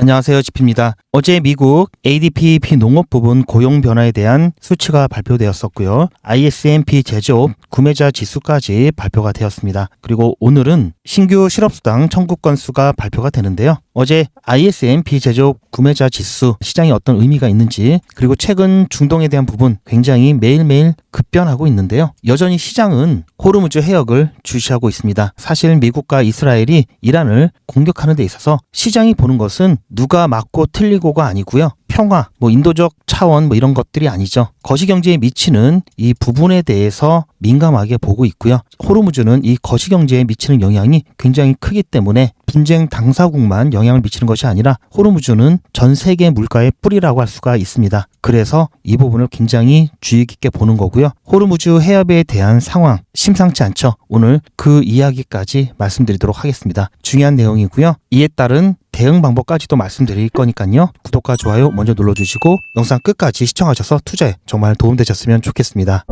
안녕하세요. 지피입니다. 어제 미국 ADP 비농업 부분 고용 변화에 대한 수치가 발표되었었고요. ISM 비제조업 구매자 지수까지 발표가 되었습니다. 그리고 오늘은 신규 실업수당 청구 건수가 발표가 되는데요. 어제 ISM 비제조업 구매자 지수 시장에 어떤 의미가 있는지, 그리고 최근 중동에 대한 부분 굉장히 매일매일 급변하고 있는데요. 여전히 시장은 호르무즈 해역을 주시하고 있습니다. 사실 미국과 이스라엘이 이란을 공격하는 데 있어서 시장이 보는 것은 누가 맞고 틀리고가 아니고요. 평화, 인도적 차원 이런 것들이 아니죠. 거시경제에 미치는 이 부분에 대해서 민감하게 보고 있고요. 호르무즈는 이 거시경제에 미치는 영향이 굉장히 크기 때문에 분쟁 당사국만 영향을 미치는 것이 아니라 호르무즈는 전 세계 물가의 뿌리라고 할 수가 있습니다. 그래서 이 부분을 굉장히 주의 깊게 보는 거고요. 호르무즈 해협에 대한 상황 심상치 않죠. 오늘 그 이야기까지 말씀드리도록 하겠습니다. 중요한 내용이고요. 이에 따른 대응 방법까지도 말씀드릴 거니까요. 구독과 좋아요 먼저 눌러주시고 영상 끝까지 시청하셔서 투자에 정말 도움되셨으면 좋겠습니다.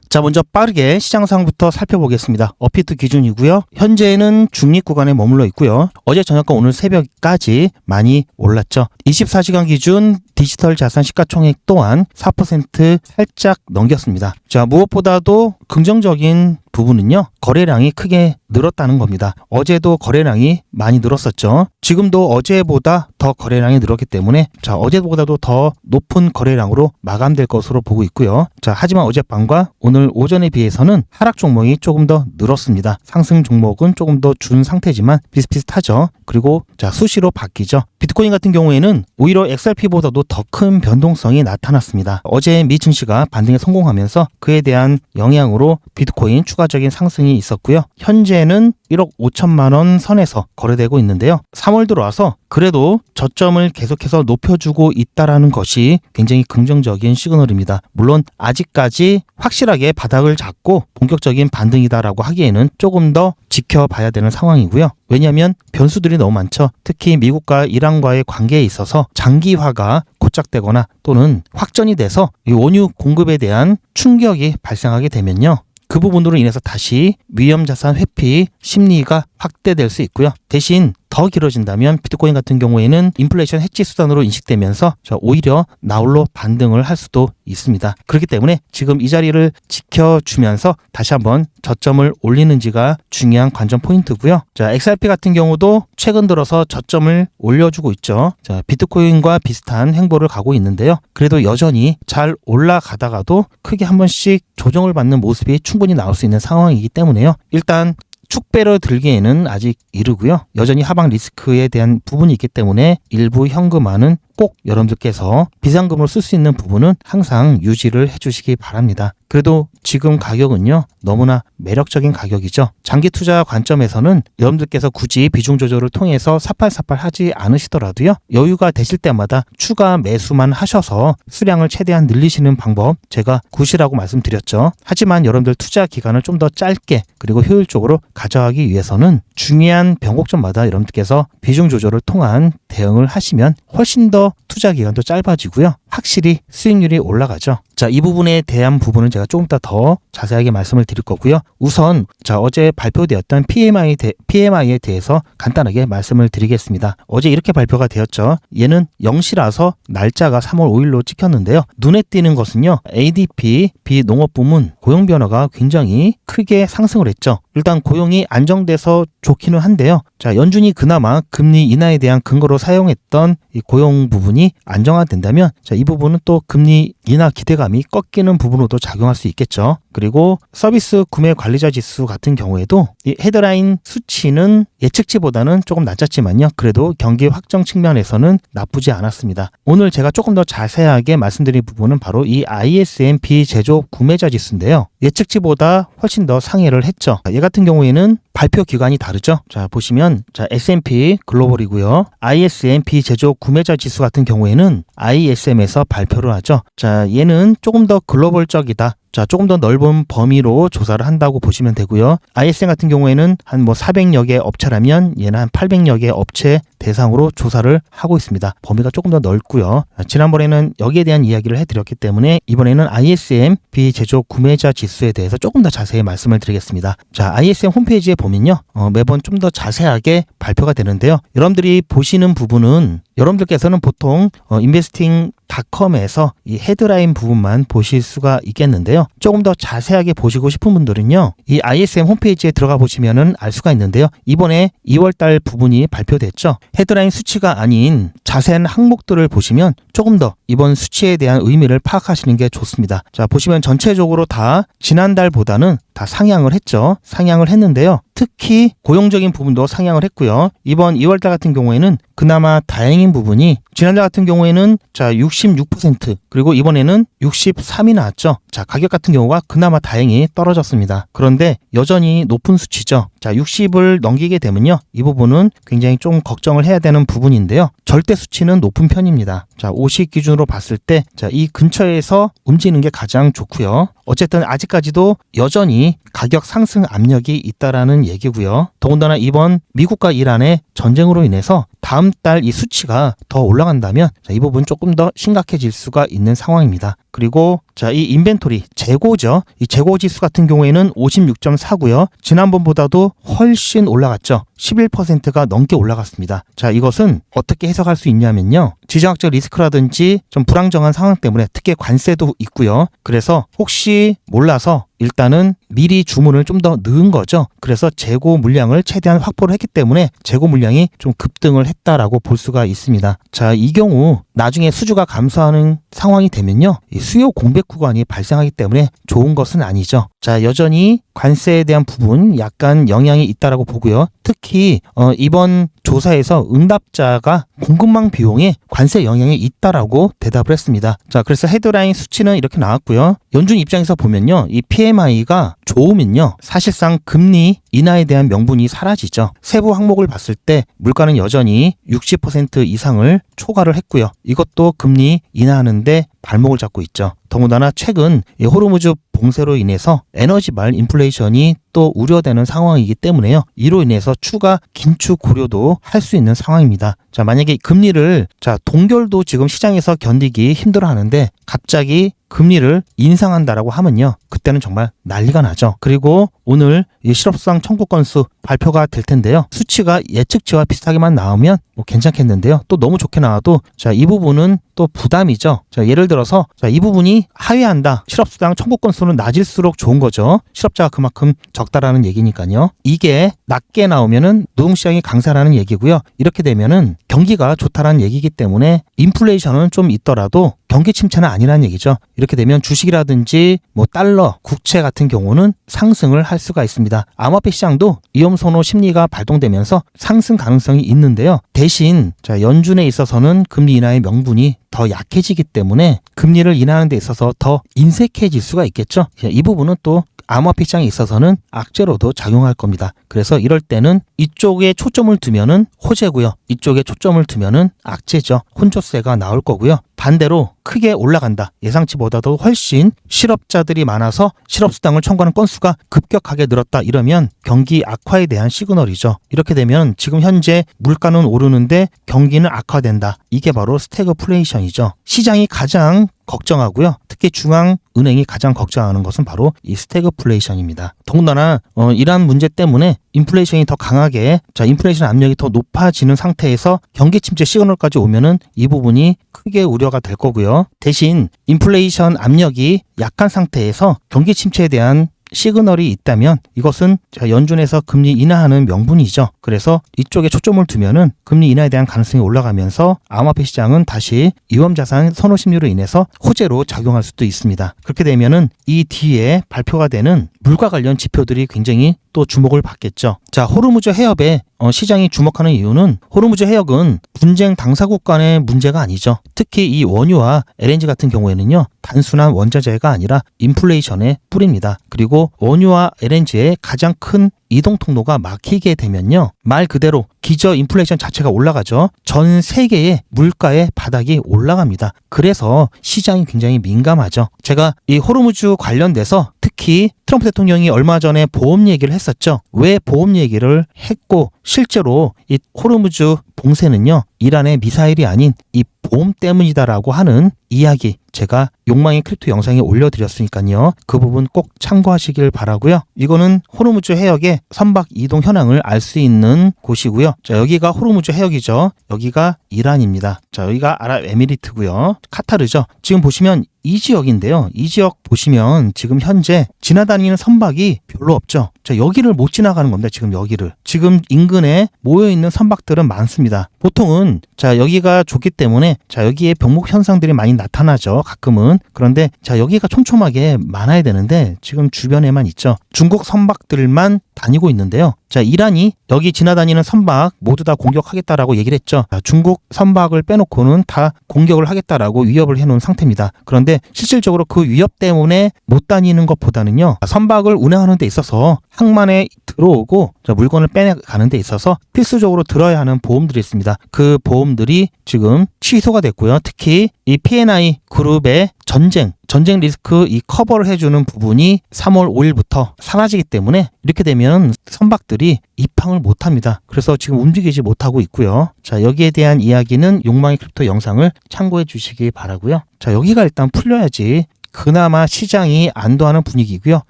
자, 먼저 빠르게 시장 상황부터 살펴보겠습니다. 업비트 기준이고요. 현재는 중립 구간에 머물러 있고요. 어제 저녁과 오늘 새벽까지 많이 올랐죠. 24시간 기준 디지털 자산 시가총액 또한 4% 살짝 넘겼습니다. 자, 무엇보다도 긍정적인 부분은요, 거래량이 크게 늘었다는 겁니다. 어제도 거래량이 많이 늘었었죠. 지금도 어제보다 더 거래량이 늘었기 때문에 어제보다도 더 높은 거래량으로 마감될 것으로 보고 있고요. 하지만 어젯밤과 오늘 오전에 비해서는 하락 종목이 조금 더 늘었습니다. 상승 종목은 조금 더 준 상태지만 비슷비슷하죠. 그리고 수시로 바뀌죠. 비트코인 같은 경우에는 오히려 XRP보다도 더 큰 변동성이 나타났습니다. 어제 미 증시가 반등에 성공하면서 그에 대한 영향으로 비트코인 추가적인 상승이 있었고요. 현재는 1억 5천만 원 선에서 거래되고 있는데요. 3월 들어와서 그래도 저점을 계속해서 높여주고 있다라는 것이 굉장히 긍정적인 시그널입니다. 물론 아직까지 확실하게 바닥을 잡고 본격적인 반등이다라고 하기에는 조금 더 지켜봐야 되는 상황이고요. 왜냐하면 변수들이 너무 많죠. 특히 미국과 이란과의 관계에 있어서 장기화가 고착되거나 또는 확전이 돼서 이 원유 공급에 대한 충격이 발생하게 되면요. 그 부분으로 인해서 다시 위험자산 회피 심리가 확대될 수 있고요. 대신 더 길어진다면 비트코인 같은 경우에는 인플레이션 해지 수단으로 인식되면서 오히려 나홀로 반등을 할 수도 있습니다. 그렇기 때문에 지금 이 자리를 지켜주면서 다시 한번 저점을 올리는지가 중요한 관전 포인트고요. XRP 같은 경우도 최근 들어서 저점을 올려주고 있죠. 비트코인과 비슷한 행보를 가고 있는데요. 그래도 여전히 잘 올라가다가도 크게 한 번씩 조정을 받는 모습이 충분히 나올 수 있는 상황이기 때문에요. 일단 축배로 들기에는 아직 이르고요. 여전히 하방 리스크에 대한 부분이 있기 때문에 일부 현금화는 꼭 여러분들께서 비상금으로 쓸 수 있는 부분은 항상 유지를 해주시기 바랍니다. 그래도 지금 가격은요, 너무나 매력적인 가격이죠. 장기 투자 관점에서는 여러분들께서 굳이 비중 조절을 통해서 사팔사팔 하지 않으시더라도요, 여유가 되실 때마다 추가 매수만 하셔서 수량을 최대한 늘리시는 방법 제가 굿이라고 말씀드렸죠. 하지만 여러분들 투자 기간을 좀 더 짧게 그리고 효율적으로 가져가기 위해서는 중요한 변곡점마다 여러분들께서 비중 조절을 통한 대응을 하시면 훨씬 더 투자 기간도 짧아지고요. 확실히 수익률이 올라가죠. 이 부분에 대한 부분은 제가 조금 더 자세하게 말씀을 드릴 거고요. 우선 어제 발표되었던 PMI에 대해서 간단하게 말씀을 드리겠습니다. 어제 이렇게 발표가 되었죠. 얘는 0시라서 날짜가 3월 5일로 찍혔는데요. 눈에 띄는 것은요, ADP 비농업 부문 고용 변화가 굉장히 크게 상승을 했죠. 일단 고용이 안정돼서 좋기는 한데요. 연준이 그나마 금리 인하에 대한 근거로 사용했던 이 고용 부분이 안정화된다면 이 부분은 또 금리 인하 기대감이 꺾이는 부분으로도 작용할 수 있겠죠. 그리고 서비스 구매 관리자 지수 같은 경우에도 이 헤드라인 수치는 예측치보다는 조금 낮았지만요. 그래도 경기 확정 측면에서는 나쁘지 않았습니다. 오늘 제가 조금 더 자세하게 말씀드릴 부분은 바로 이 ISM 비제조업 구매자 지수인데요. 예측치보다 훨씬 더 상회를 했죠. 얘 같은 경우에는 발표 기관이 다르죠. 보시면 S&P 글로벌이고요. ISM 비제조업 구매자 지수 같은 경우에는 ISM에서 발표를 하죠. 얘는 조금 더 글로벌적이다. 자, 조금 더 넓은 범위로 조사를 한다고 보시면 되고요. ISM 같은 경우에는 한 400여 개 업체라면 얘는 한 800여 개 업체 대상으로 조사를 하고 있습니다. 범위가 조금 더 넓고요. 지난번에는 여기에 대한 이야기를 해드렸기 때문에 이번에는 ISM 비제조 구매자 지수에 대해서 조금 더 자세히 말씀을 드리겠습니다. 자, ISM 홈페이지에 보면요. 매번 좀 더 자세하게 발표가 되는데요. 여러분들이 보시는 부분은 여러분들께서는 보통 investing.com에서 이 헤드라인 부분만 보실 수가 있겠는데요. 조금 더 자세하게 보시고 싶은 분들은요. 이 ISM 홈페이지에 들어가 보시면은 알 수가 있는데요. 이번에 2월달 부분이 발표됐죠. 헤드라인 수치가 아닌 자세한 항목들을 보시면 조금 더 이번 수치에 대한 의미를 파악하시는 게 좋습니다. 자, 보시면 전체적으로 다 지난달보다는 다 상향을 했죠. 상향을 했는데요. 특히 고용적인 부분도 상향을 했고요. 이번 2월달 같은 경우에는 그나마 다행인 부분이 지난달 같은 경우에는 자 66% 그리고 이번에는 63이 나왔죠. 자, 가격 같은 경우가 그나마 다행히 떨어졌습니다. 그런데 여전히 높은 수치죠. 자, 60을 넘기게 되면요. 이 부분은 굉장히 좀 걱정을 해야 되는 부분인데요. 절대 수치는 높은 편입니다. 자, 50 기준으로 봤을 때 자, 이 근처에서 움직이는 게 가장 좋고요. 어쨌든 아직까지도 여전히 가격 상승 압력이 있다라는 얘기고요. 더군다나 이번 미국과 이란의 전쟁으로 인해서 다음 달 이 수치가 더 올라간다면 자, 이 부분 조금 더 심각해질 수가 있는 상황입니다. 그리고 자, 이 인벤토리 재고죠. 이 재고 지수 같은 경우에는 56.4고요. 지난번보다도 훨씬 올라갔죠. 11%가 넘게 올라갔습니다. 자, 이것은 어떻게 해석할 수 있냐면요. 지정학적 리스크라든지 좀 불안정한 상황 때문에 특히 관세도 있고요. 그래서 혹시 몰라서 일단은 미리 주문을 좀 더 넣은 거죠. 그래서 재고 물량을 최대한 확보를 했기 때문에 재고 물량이 좀 급등을 했다라고 볼 수가 있습니다. 자, 이 경우 나중에 수주가 감소하는 상황이 되면요. 이 수요 공백 구간이 발생하기 때문에 좋은 것은 아니죠. 자, 여전히 관세에 대한 부분 약간 영향이 있다라고 보고요. 특히 이번 조사에서 응답자가 공급망 비용에 관세 영향이 있다라고 대답을 했습니다. 자, 그래서 헤드라인 수치는 이렇게 나왔고요. 연준 입장에서 보면요. 이 PMI가 좋으면요. 사실상 금리 인하에 대한 명분이 사라지죠. 세부 항목을 봤을 때 물가는 여전히 60% 이상을 초과를 했고요. 이것도 금리 인하하는데 발목을 잡고 있죠. 더군다나 최근 이 호르무즈 봉쇄로 인해서 에너지발 인플레이션이 또 우려되는 상황이기 때문에요. 이로 인해서 추가 긴축 고려도 할 수 있는 상황입니다. 자, 만약에 금리를 자, 동결도 지금 시장에서 견디기 힘들어 하는데 갑자기 금리를 인상한다라고 하면요. 그때는 정말 난리가 나죠. 그리고 오늘 이 실업수당 청구 건수 발표가 될 텐데요. 수치가 예측치와 비슷하게만 나오면 뭐 괜찮겠는데요. 또 너무 좋게 나와도 자, 이 부분은 또 부담이죠. 자, 예를 들어서 자, 이 부분이 하회한다. 실업수당 청구 건수는 낮을수록 좋은 거죠. 실업자가 그만큼 적다라는 얘기니까요. 이게 낮게 나오면은 노동시장이 강세라는 얘기고요. 이렇게 되면은 경기가 좋다라는 얘기이기 때문에 인플레이션은 좀 있더라도 경기 침체는 아니라는 얘기죠. 이렇게 되면 주식이라든지 뭐 달러, 국채 같은 경우는 상승을 할 수가 있습니다. 암호화폐 시장도 위험 선호 심리가 발동되면서 상승 가능성이 있는데요. 대신 자, 연준에 있어서는 금리 인하의 명분이 더 약해지기 때문에 금리를 인하하는 데 있어서 더 인색해질 수가 있겠죠. 이 부분은 또 암호화폐 시장에 있어서는 악재로도 작용할 겁니다. 그래서 이럴 때는 이쪽에 초점을 두면은 호재고요. 이쪽에 초점을 두면은 악재죠. 혼조세가 나올 거고요. 반대로 크게 올라간다. 예상치보다도 훨씬 실업자들이 많아서 실업수당을 청구하는 건수가 급격하게 늘었다. 이러면 경기 악화에 대한 시그널이죠. 이렇게 되면 지금 현재 물가는 오르는데 경기는 악화된다. 이게 바로 스태그플레이션이죠. 시장이 가장 걱정하고요. 특히 중앙은행이 가장 걱정하는 것은 바로 이 스태그플레이션입니다. 더군다나 이러한 문제 때문에 인플레이션이 더 강하게 자, 인플레이션 압력이 더 높아지는 상태에서 경기 침체 시그널까지 오면은 이 부분이 크게 우려가 될 거고요. 대신 인플레이션 압력이 약한 상태에서 경기 침체에 대한 시그널이 있다면 이것은 연준에서 금리 인하하는 명분이죠. 그래서 이쪽에 초점을 두면은 금리 인하에 대한 가능성이 올라가면서 암호화폐 시장은 다시 위험자산 선호 심리로 인해서 호재로 작용할 수도 있습니다. 그렇게 되면은 이 뒤에 발표가 되는 물가 관련 지표들이 굉장히 또 주목을 받겠죠. 자, 호르무즈 해협에 시장이 주목하는 이유는 호르무즈 해역은 분쟁 당사국 간의 문제가 아니죠. 특히 이 원유와 LNG 같은 경우에는요. 단순한 원자재가 아니라 인플레이션의 뿌리입니다. 그리고 원유와 LNG의 가장 큰 이동 통로가 막히게 되면요. 말 그대로 기저 인플레이션 자체가 올라가죠. 전 세계의 물가의 바닥이 올라갑니다. 그래서 시장이 굉장히 민감하죠. 제가 이 호르무즈 관련돼서 특히 트럼프 대통령이 얼마 전에 보험 얘기를 했었죠. 왜 보험 얘기를 했고 실제로 이 호르무즈 봉쇄는요. 이란의 미사일이 아닌 이 보험 때문이다라고 하는 이야기 제가 욕망의 크립토 영상에 올려드렸으니까요. 그 부분 꼭 참고하시길 바라고요. 이거는 호르무즈 해역의 선박 이동 현황을 알 수 있는 곳이고요. 자, 여기가 호르무즈 해역이죠. 여기가 이란입니다. 자, 여기가 아랍에미리트고요. 카타르죠. 지금 보시면 이 지역인데요. 이 지역 보시면 지금 현재 지나다니는 선박이 별로 없죠. 자, 여기를 못 지나가는 겁니다. 지금 여기를. 지금 인근에 모여있는 선박들은 많습니다. 보통은 자, 여기가 좁기 때문에 자, 여기에 병목 현상들이 많이 나타나죠. 가끔은. 그런데 자, 여기가 촘촘하게 많아야 되는데 지금 주변에만 있죠. 중국 선박들만 다니고 있는데요. 자, 이란이 여기 지나다니는 선박 모두 다 공격하겠다라고 얘기를 했죠. 자, 중국 선박을 빼놓고는 다 공격을 하겠다라고 위협을 해놓은 상태입니다. 그런데 실질적으로 그 위협 때문에 못 다니는 것보다는요. 선박을 운행하는 데 있어서 항만에 들어오고 물건을 빼내가는 데 있어서 필수적으로 들어야 하는 보험들이 있습니다. 그 보험들이 지금 취소가 됐고요. 특히 이 P&I 그룹의 전쟁 리스크 이 커버를 해주는 부분이 3월 5일부터 사라지기 때문에 이렇게 되면 선박들이 입항을 못합니다. 그래서 지금 움직이지 못하고 있고요. 자, 여기에 대한 이야기는 욕망의 크립토 영상을 참고해 주시기 바라고요. 자, 여기가 일단 풀려야지 그나마 시장이 안도하는 분위기고요.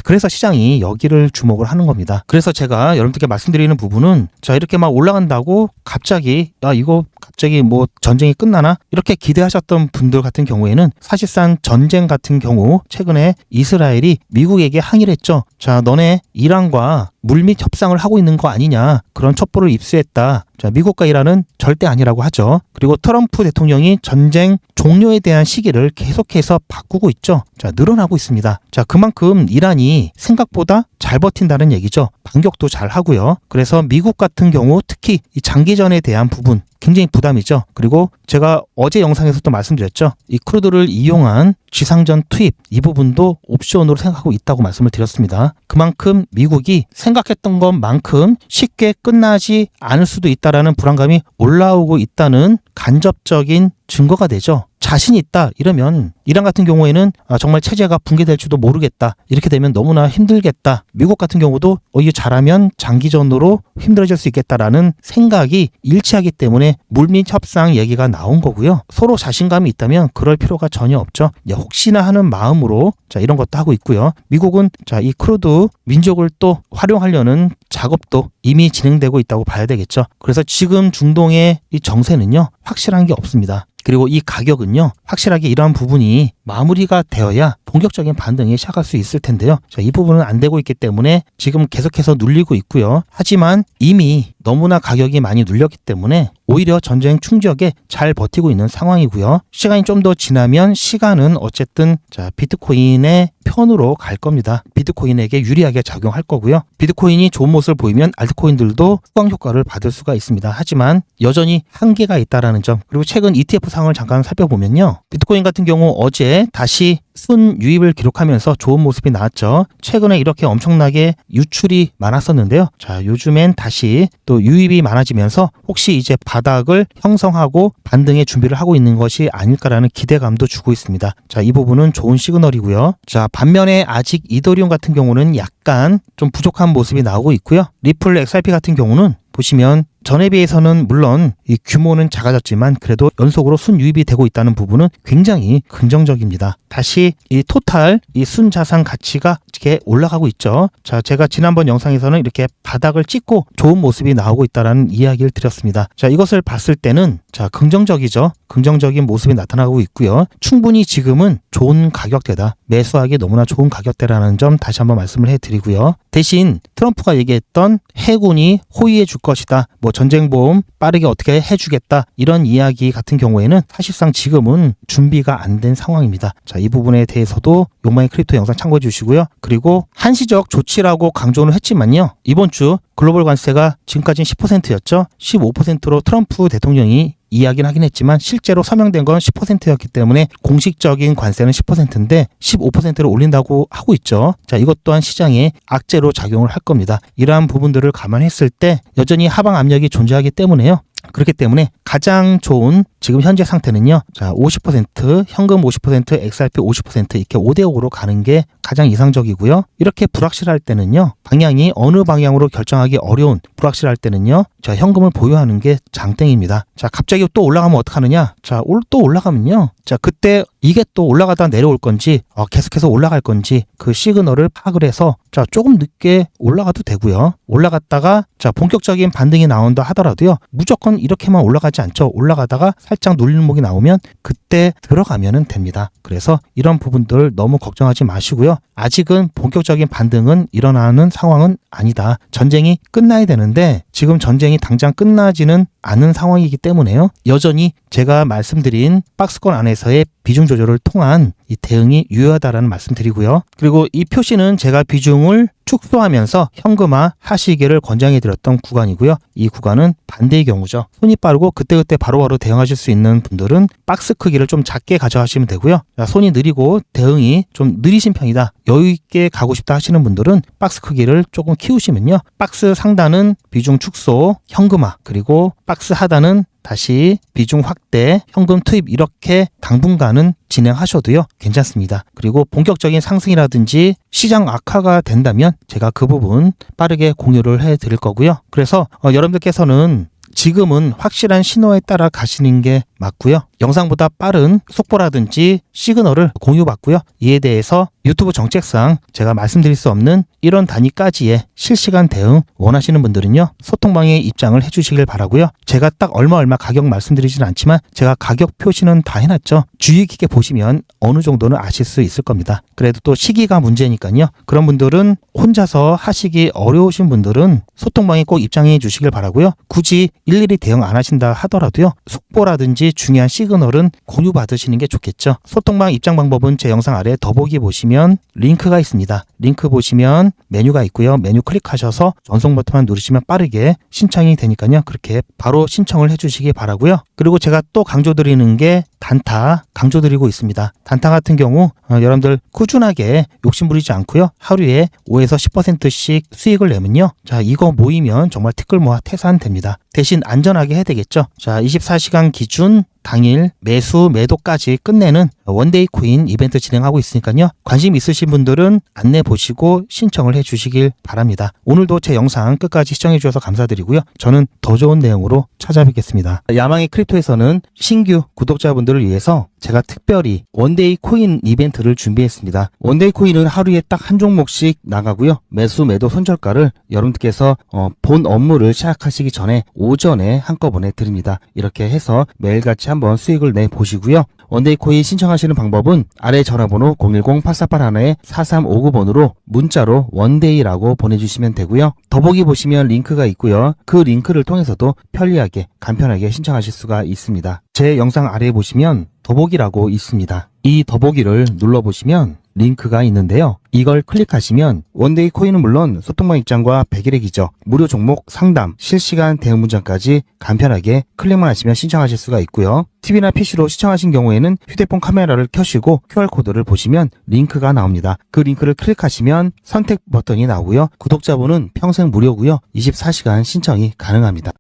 그래서 시장이 여기를 주목을 하는 겁니다. 그래서 제가 여러분들께 말씀드리는 부분은 자, 이렇게 막 올라간다고 갑자기 이거 갑자기 뭐 전쟁이 끝나나? 이렇게 기대하셨던 분들 같은 경우에는 사실상 전쟁 같은 경우 최근에 이스라엘이 미국에게 항의를 했죠. 자, 너네 이란과 물밑 협상을 하고 있는 거 아니냐, 그런 첩보를 입수했다. 자, 미국과 이란은 절대 아니라고 하죠. 그리고 트럼프 대통령이 전쟁 종료에 대한 시기를 계속해서 바꾸고 있죠. 자, 늘어나고 있습니다. 자, 그만큼 이란이 생각보다 잘 버틴다는 얘기죠. 반격도 잘 하고요. 그래서 미국 같은 경우 특히 이 장기전에 대한 부분 굉장히 부담이죠. 그리고 제가 어제 영상에서도 말씀드렸죠. 이 크루드를 이용한 지상전 투입 이 부분도 옵션으로 생각하고 있다고 말씀을 드렸습니다. 그만큼 미국이 생각했던 것만큼 쉽게 끝나지 않을 수도 있다라는 불안감이 올라오고 있다는 간접적인 증거가 되죠. 자신 있다 이러면 이란 같은 경우에는 정말 체제가 붕괴될지도 모르겠다. 이렇게 되면 너무나 힘들겠다. 미국 같은 경우도 이게 잘하면 장기전으로 힘들어질 수 있겠다라는 생각이 일치하기 때문에 물밑 협상 얘기가 나온 거고요. 서로 자신감이 있다면 그럴 필요가 전혀 없죠. 혹시나 하는 마음으로 자, 이런 것도 하고 있고요. 미국은 자, 이 크루드 민족을 또 활용하려는 작업도 이미 진행되고 있다고 봐야 되겠죠. 그래서 지금 중동의 이 정세는요, 확실한 게 없습니다. 그리고 이 가격은요, 확실하게 이러한 부분이 마무리가 되어야 본격적인 반등이 시작할 수 있을 텐데요. 자, 이 부분은 안 되고 있기 때문에 지금 계속해서 눌리고 있고요. 하지만 이미 너무나 가격이 많이 눌렸기 때문에 오히려 전쟁 충격에 잘 버티고 있는 상황이고요. 시간이 좀 더 지나면 시간은 어쨌든 자, 비트코인의 편으로 갈 겁니다. 비트코인에게 유리하게 작용할 거고요. 비트코인이 좋은 모습을 보이면 알트코인들도 후광 효과를 받을 수가 있습니다. 하지만 여전히 한계가 있다라는 점, 그리고 최근 ETF 상을 잠깐 살펴보면요. 비트코인 같은 경우 어제 다시 순 유입을 기록하면서 좋은 모습이 나왔죠. 최근에 이렇게 엄청나게 유출이 많았었는데요. 자, 요즘엔 다시 또 유입이 많아지면서 혹시 이제 바닥을 형성하고 반등의 준비를 하고 있는 것이 아닐까라는 기대감도 주고 있습니다. 자, 이 부분은 좋은 시그널이고요. 자, 반면에 아직 이더리움 같은 경우는 약간 좀 부족한 모습이 나오고 있고요. 리플 XRP 같은 경우는 보시면 전에 비해서는 물론 이 규모는 작아졌지만 그래도 연속으로 순유입이 되고 있다는 부분은 굉장히 긍정적입니다. 다시 이 토탈 이 순자산 가치가 이렇게 올라가고 있죠. 자, 제가 지난번 영상에서는 이렇게 바닥을 찍고 좋은 모습이 나오고 있다라는 이야기를 드렸습니다. 자, 이것을 봤을 때는 자, 긍정적이죠. 긍정적인 모습이 나타나고 있고요. 충분히 지금은 좋은 가격대다. 매수하기 너무나 좋은 가격대라는 점 다시 한번 말씀을 해드리고요. 대신 트럼프가 얘기했던 해군이 호위해 줄 것이다. 뭐 전쟁보험 빠르게 어떻게 해주겠다. 이런 이야기 같은 경우에는 사실상 지금은 준비가 안 된 상황입니다. 자, 이 부분에 대해서도 욕망의 크립토 영상 참고해 주시고요. 그리고 한시적 조치라고 강조를 했지만요. 이번 주 글로벌 관세가 지금까지는 10%였죠. 15%로 트럼프 대통령이 이야기는 하긴 했지만 실제로 서명된 건 10%였기 때문에 공식적인 관세는 10%인데 15%를 올린다고 하고 있죠. 자, 이것 또한 시장에 악재로 작용을 할 겁니다. 이러한 부분들을 감안했을 때 여전히 하방 압력이 존재하기 때문에요. 그렇기 때문에 가장 좋은 지금 현재 상태는요. 자, 50%, 현금 50%, XRP 50% 이렇게 5대5로 가는 게 가장 이상적이고요. 이렇게 불확실할 때는요. 방향이 어느 방향으로 결정하기 어려운 불확실할 때는요. 자, 현금을 보유하는 게 장땡입니다. 자, 갑자기 또 올라가면 어떡하느냐? 자, 또 올라가면요. 자, 그때 이게 또 올라가다 내려올 건지 계속해서 올라갈 건지 그 시그널을 파악을 해서 자, 조금 늦게 올라가도 되고요. 올라갔다가 자, 본격적인 반등이 나온다 하더라도요. 무조건 이렇게만 올라가지 않죠. 올라가다가 살짝 눌림목이 나오면 그때 들어가면은 됩니다. 그래서 이런 부분들 너무 걱정하지 마시고요. 아직은 본격적인 반등은 일어나는 상황은 아니다. 전쟁이 끝나야 되는데 지금 전쟁이 당장 끝나지는 않은 상황이기 때문에요. 여전히 제가 말씀드린 박스권 안에서의 비중 조절을 통한 이 대응이 유효하다라는 말씀 드리고요. 그리고 이 표시는 제가 비중을 축소하면서 현금화 하시기를 권장해 드렸던 구간이고요. 이 구간은 반대의 경우죠. 손이 빠르고 그때그때 바로바로 대응하실 수 있는 분들은 박스 크기를 좀 작게 가져가시면 되고요. 손이 느리고 대응이 좀 느리신 편이다. 여유 있게 가고 싶다 하시는 분들은 박스 크기를 조금 키우시면요. 박스 상단은 비중 축소, 현금화, 그리고 박스 하단은 다시 비중 확대, 현금 투입 이렇게 당분간은 진행하셔도요 괜찮습니다. 그리고 본격적인 상승이라든지 시장 악화가 된다면 제가 그 부분 빠르게 공유를 해 드릴 거고요. 그래서 여러분들께서는 지금은 확실한 신호에 따라 가시는 게 맞고요. 영상보다 빠른 속보라든지 시그널을 공유받고요. 이에 대해서 유튜브 정책상 제가 말씀드릴 수 없는 이런 단위까지의 실시간 대응 원하시는 분들은요. 소통방의 입장을 해주시길 바라고요. 제가 딱 얼마 가격 말씀드리지는 않지만 제가 가격 표시는 다 해놨죠. 주의 깊게 보시면 어느 정도는 아실 수 있을 겁니다. 그래도 또 시기가 문제니까요. 그런 분들은 혼자서 하시기 어려우신 분들은 소통방에 꼭 입장해 주시길 바라고요. 굳이 일일이 대응 안 하신다 하더라도요. 속보라든지 중요한 시그널은 공유 받으시는 게 좋겠죠. 소통방 입장 방법은 제 영상 아래 더보기 보시면 링크가 있습니다. 링크 보시면 메뉴가 있고요. 메뉴 클릭하셔서 전송 버튼만 누르시면 빠르게 신청이 되니까요. 그렇게 바로 신청을 해주시기 바라고요. 그리고 제가 또 강조드리는 게 단타 강조드리고 있습니다. 단타 같은 경우 여러분들 꾸준하게 욕심부리지 않고요. 하루에 5에서 10%씩 수익을 내면요. 자, 이거 모이면 정말 티끌 모아 태산됩니다. 대신 안전하게 해야 되겠죠. 자, 24시간 기준 당일 매수 매도까지 끝내는 원데이 코인 이벤트 진행하고 있으니까요. 관심 있으신 분들은 안내 보시고 신청을 해 주시길 바랍니다. 오늘도 제 영상 끝까지 시청해 주셔서 감사드리고요. 저는 더 좋은 내용으로 찾아뵙겠습니다. 야망의 크립토에서는 신규 구독자분들을 위해서 제가 특별히 원데이 코인 이벤트를 준비했습니다. 원데이 코인은 하루에 딱 한 종목씩 나가고요. 매수 매도 손절가를 여러분들께서 본 업무를 시작하시기 전에 오전에 한꺼번에 드립니다. 이렇게 해서 매일같이 한번 수익을 내 보시고요. 원데이 코인 신청하시는 방법은 아래 전화번호 010-8481-4359번으로 문자로 원데이라고 보내주시면 되고요. 더보기 보시면 링크가 있고요. 그 링크를 통해서도 편리하게 간편하게 신청하실 수가 있습니다. 제 영상 아래에 보시면 더보기라고 있습니다. 이 더보기를 눌러보시면 링크가 있는데요. 이걸 클릭하시면 원데이 코인은 물론 소통방 입장과 100일의 기적, 무료 종목 상담, 실시간 대응 문장까지 간편하게 클릭만 하시면 신청하실 수가 있고요. TV나 PC로 시청하신 경우에는 휴대폰 카메라를 켜시고 QR코드를 보시면 링크가 나옵니다. 그 링크를 클릭하시면 선택 버튼이 나오고요. 구독자분은 평생 무료고요. 24시간 신청이 가능합니다.